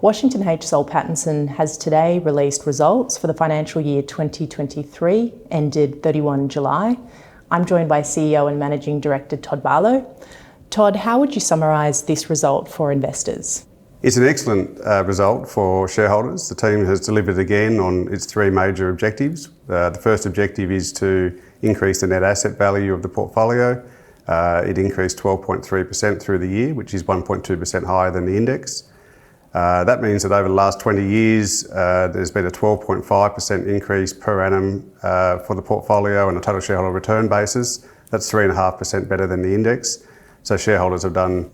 Washington H. Soul Pattinson has today released results for the financial year 2023, ended 31 July. I'm joined by CEO and Managing Director Todd Barlow. Todd, how would you summarise this result for investors? It's an excellent result for shareholders. The team has delivered again on its three major objectives. The first objective is to increase the net asset value of the portfolio. It increased 12.3% through the year, which is 1.2% higher than the index. That means that over the last 20 years, there's been a 12.5% increase per annum for the portfolio on a total shareholder return basis. That's 3.5% better than the index. So shareholders have done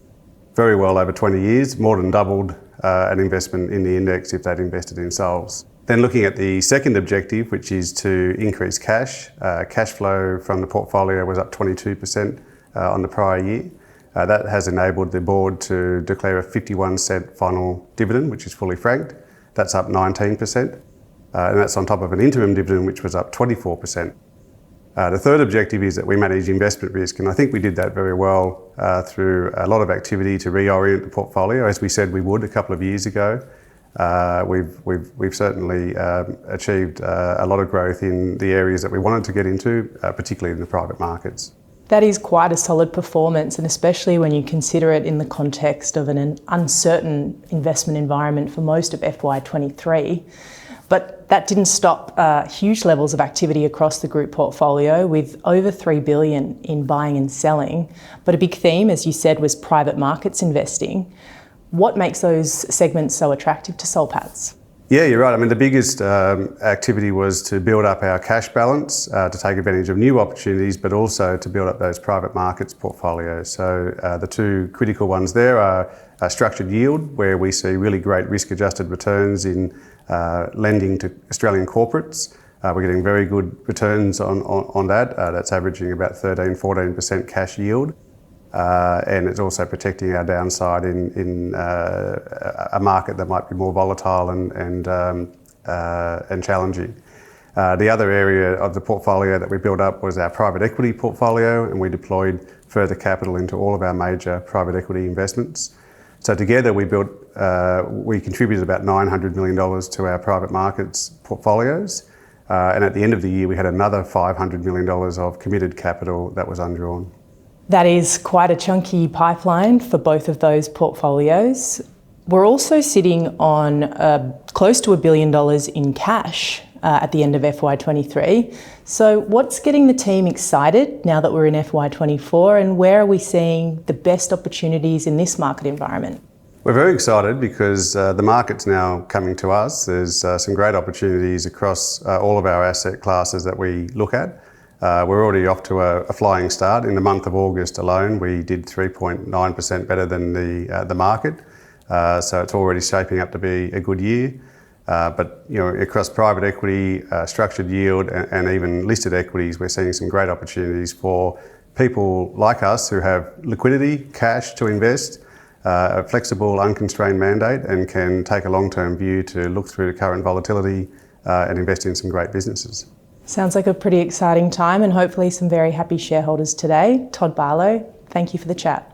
very well over 20 years, more than doubled an investment in the index if they'd invested in Souls. Then looking at the second objective, which is to increase cash. Cash flow from the portfolio was up 22% on the prior year. That has enabled the board to declare a 51-cent final dividend, which is fully franked. That's up 19%. And that's on top of an interim dividend, which was up 24%. The third objective is that we manage investment risk, and I think we did that very well through a lot of activity to reorient the portfolio, as we said we would a couple of years ago. We've certainly achieved a lot of growth in the areas that we wanted to get into, particularly in the private markets. That is quite a solid performance, and especially when you consider it in the context of an uncertain investment environment for most of FY23. But that didn't stop huge levels of activity across the group portfolio, with over $3 billion in buying and selling. But a big theme, as you said, was private markets investing. What makes those segments so attractive to Soul Patts? Yeah, you're right. I mean, the biggest activity was to build up our cash balance to take advantage of new opportunities, but also to build up those private markets portfolios. So the two critical ones there are structured yield, where we see really great risk-adjusted returns in lending to Australian corporates. We're getting very good returns on that. That's averaging about 13-14% cash yield. And it's also protecting our downside in a market that might be more volatile and challenging. The other area of the portfolio that we built up was our private equity portfolio, and we deployed further capital into all of our major private equity investments. So together we contributed about $900 million to our private markets portfolios. And at the end of the year, we had another $500 million of committed capital that was undrawn. That is quite a chunky pipeline for both of those portfolios. We're also sitting on close to $1 billion in cash at the end of FY23. So what's getting the team excited now that we're in FY24, and where are we seeing the best opportunities in this market environment? We're very excited because the market's now coming to us. There's some great opportunities across all of our asset classes that we look at. We're already off to a flying start. In the month of August alone, we did 3.9% better than the market. So it's already shaping up to be a good year. But across private equity, structured yield, and even listed equities, we're seeing some great opportunities for people like us who have liquidity, cash to invest, a flexible, unconstrained mandate, and can take a long-term view to look through the current volatility and invest in some great businesses. Sounds like a pretty exciting time, and hopefully some very happy shareholders today. Todd Barlow, thank you for the chat.